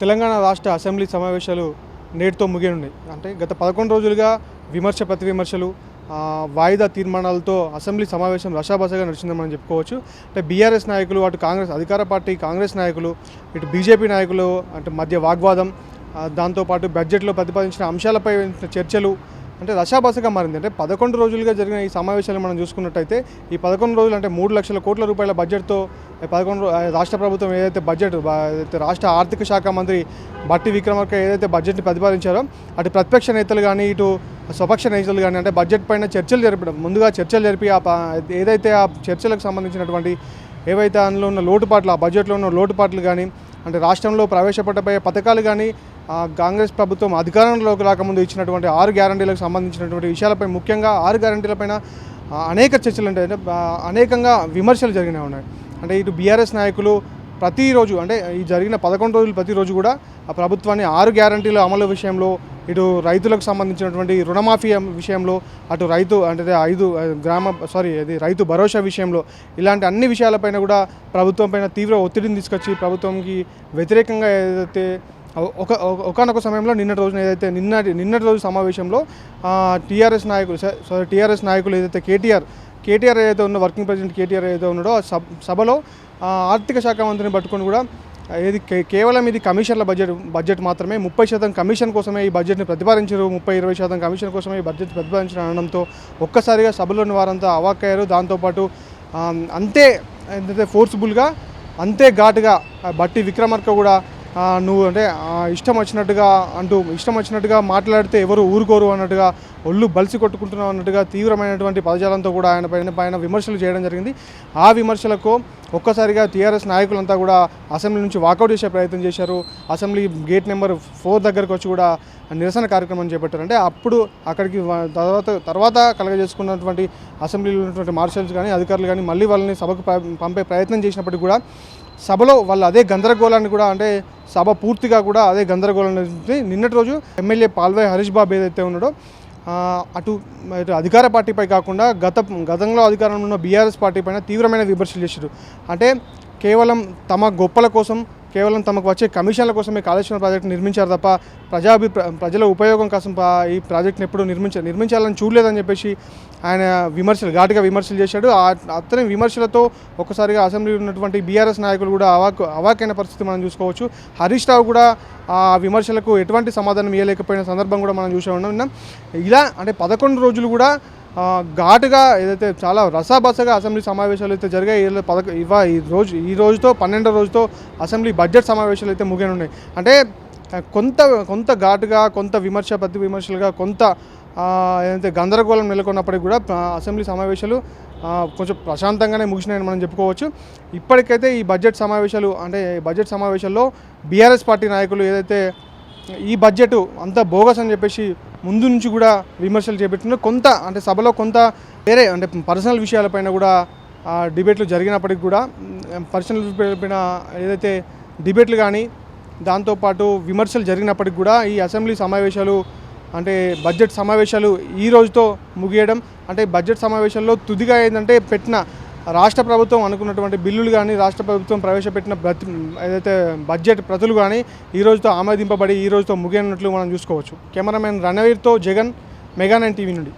తెలంగాణ రాష్ట్ర అసెంబ్లీ సమావేశాలు నేటితో ముగియనున్నాయి. అంటే గత 11 రోజులుగా విమర్శ ప్రతి విమర్శలు వాయిదా తీర్మానాలతో అసెంబ్లీ సమావేశం రషాబసగా నడిచిందని మనం చెప్పుకోవచ్చు. అంటే బీఆర్ఎస్ నాయకులు, అటు కాంగ్రెస్ అధికార పార్టీ కాంగ్రెస్ నాయకులు, ఇటు బీజేపీ నాయకులు అంటే మధ్య వాగ్వాదం, దాంతోపాటు బడ్జెట్లో ప్రతిపాదించిన అంశాలపై చర్చలు అంటే రషాబసగా మారింది. అంటే 11 రోజులుగా జరిగిన ఈ సమావేశాలు మనం చూసుకున్నట్టయితే ఈ 11 రోజులు అంటే 3 లక్షల కోట్ల రూపాయల బడ్జెట్తో రాష్ట్ర ప్రభుత్వం ఏదైతే బడ్జెట్ రాష్ట్ర ఆర్థిక శాఖ మంత్రి బట్టి విక్రమార్క ఏదైతే బడ్జెట్ని ప్రతిపాదించారో అటు ప్రతిపక్ష నేతలు కానీ ఇటు స్వపక్ష నేతలు కానీ అంటే బడ్జెట్ పైన చర్చలు జరిపడం, ముందుగా చర్చలు జరిపి ఏదైతే ఆ చర్చలకు సంబంధించినటువంటి ఏవైతే అందులో ఉన్న లోటుపాట్లు, ఆ బడ్జెట్లో ఉన్న లోటుపాట్లు కానీ అంటే రాష్ట్రంలో ప్రవేశపెట్టబోయే పథకాలు కానీ కాంగ్రెస్ ప్రభుత్వం అధికారంలోకి రాకముందు ఇచ్చినటువంటి 6 గ్యారంటీలకు సంబంధించినటువంటి విషయాలపై, ముఖ్యంగా 6 గ్యారంటీలపైన అనేక చర్చలు అంటే అనేకంగా విమర్శలు జరిగినాయి ఉన్నాయి. అంటే ఇటు బీఆర్ఎస్ నాయకులు ప్రతిరోజు అంటే ఈ జరిగిన 11 రోజులు ప్రతిరోజు కూడా ఆ ప్రభుత్వాన్ని 6 గ్యారంటీల అమలు విషయంలో, ఇటు రైతులకు సంబంధించినటువంటి రుణమాఫీ విషయంలో, అటు రైతు భరోసా విషయంలో ఇలాంటి అన్ని విషయాలపైన కూడా ప్రభుత్వం పైన తీవ్ర ఒత్తిడిని తీసుకొచ్చి ప్రభుత్వంకి వ్యతిరేకంగా ఏదైతే ఒకనొక సమయంలో నిన్నటి రోజు సమావేశంలో టీఆర్ఎస్ నాయకులు ఏదైతే కేటీఆర్ ఏదైతే ఉన్న వర్కింగ్ ప్రెసిడెంట్ కేటీఆర్ ఏదైతే ఉన్నాడో సభలో ఆర్థిక శాఖ మంత్రిని పట్టుకొని కూడా కేవలం ఇది కమిషన్ల బడ్జెట్ మాత్రమే, 30% కమిషన్ కోసమే ఈ బడ్జెట్ని ప్రతిపాదించారు, 30-20% కమిషన్ కోసమే ఈ బడ్జెట్ ప్రతిపాదించిన అనడంతో ఒక్కసారిగా సభలోని వారంతా అవాక్కయ్యారు. దాంతోపాటు అంతే ఫోర్స్ఫుల్గా అంతే ఘాటుగా బట్టి విక్రమార్క కూడా నువ్వు అంటే ఇష్టం వచ్చినట్టుగా మాట్లాడితే ఎవరు ఊరుకోరు అన్నట్టుగా, ఒళ్ళు బలిసి కొట్టుకుంటున్నావు అన్నట్టుగా తీవ్రమైనటువంటి పదజాలంతో కూడా ఆయన పైన విమర్శలు చేయడం జరిగింది. ఆ విమర్శలకు ఒక్కసారిగా టీఆర్ఎస్ నాయకులంతా కూడా అసెంబ్లీ నుంచి వాకౌట్ చేసే ప్రయత్నం చేశారు. అసెంబ్లీ గేట్ నెంబర్ 4 దగ్గరకు వచ్చి కూడా నిరసన కార్యక్రమం చేపట్టారు. అంటే అప్పుడు అక్కడికి తర్వాత కలగజేసుకున్నటువంటి అసెంబ్లీలో ఉన్నటువంటి మార్షల్స్ కానీ అధికారులు కానీ మళ్ళీ వాళ్ళని సభకు పంపే ప్రయత్నం చేసినప్పటికీ కూడా సభలో వాళ్ళు అదే గందరగోళాన్ని కూడా అంటే సభ పూర్తిగా కూడా అదే గందరగోళాన్ని నిన్నటి రోజు ఎమ్మెల్యే పాల్వాయి హరీష్ బాబు ఏదైతే ఉన్నాడో అటు అధికార పార్టీపై కాకుండా గతంలో అధికారంలో ఉన్న బీఆర్ఎస్ పార్టీ పైన తీవ్రమైన విమర్శలు చేశారు. అంటే కేవలం తమ గొప్పల కోసం, కేవలం తమకు వచ్చే కమిషన్ల కోసమే కాళేశ్వరం ప్రాజెక్టు నిర్మించారు తప్ప ప్రజల ఉపయోగం కోసం ఈ ప్రాజెక్టును ఎప్పుడు నిర్మించాలని చూడలేదని చెప్పేసి ఆయన ఘాటుగా విమర్శలు చేశాడు. అతని విమర్శలతో ఒక్కసారిగా అసెంబ్లీలో ఉన్నటువంటి బీఆర్ఎస్ నాయకులు కూడా అవాకైన పరిస్థితి మనం చూసుకోవచ్చు. హరీష్ రావు కూడా ఆ విమర్శలకు ఎటువంటి సమాధానం ఇవ్వలేకపోయిన సందర్భం కూడా మనం చూసే ఉన్నాం. ఇలా అంటే 11 రోజులు కూడా ఘాటుగా ఏదైతే చాలా రసాబసగా అసెంబ్లీ సమావేశాలు అయితే జరిగాయి. ఈ రోజుతో 12వ రోజుతో అసెంబ్లీ బడ్జెట్ సమావేశాలు అయితే ముగియనున్నాయి. అంటే కొంత ఘాటుగా, కొంత ప్రతి విమర్శలుగా, కొంత ఏదైతే గందరగోళం నెలకొన్నప్పటికీ కూడా అసెంబ్లీ సమావేశాలు కొంచెం ప్రశాంతంగానే ముగిసినాయని మనం చెప్పుకోవచ్చు. ఇప్పటికైతే ఈ బడ్జెట్ సమావేశాల్లో బీఆర్ఎస్ పార్టీ నాయకులు ఏదైతే ఈ బడ్జెట్ అంతా బోగస్ అని చెప్పేసి ముందు నుంచి కూడా విమర్శలు చేపట్టినారు. కొంత అంటే సభలో కొంత వేరే అంటే పర్సనల్ విషయాలపైన కూడా డిబేట్లు జరిగినప్పటికీ కూడా పర్సనల్ విషయాలపైన ఏదైతే డిబేట్లు కానీ దాంతోపాటు విమర్శలు జరిగినప్పటికీ కూడా ఈ అసెంబ్లీ సమావేశాలు అంటే బడ్జెట్ సమావేశాలు ఈ రోజుతో ముగియడం, అంటే బడ్జెట్ సమావేశాల్లో తుదిగా ఏంటంటే రాష్ట్ర ప్రభుత్వం అనుకున్నటువంటి బిల్లులు కానీ రాష్ట్ర ప్రభుత్వం ప్రవేశపెట్టిన ఏదైతే బడ్జెట్ ప్రతులు కానీ ఈ రోజుతో ఆమోదింపబడి ఈ రోజుతో ముగియనున్నట్లు మనం చూసుకోవచ్చు. కెమెరామెన్ రణవీర్తో జగన్, మెగా 9 టీవీ నుండి.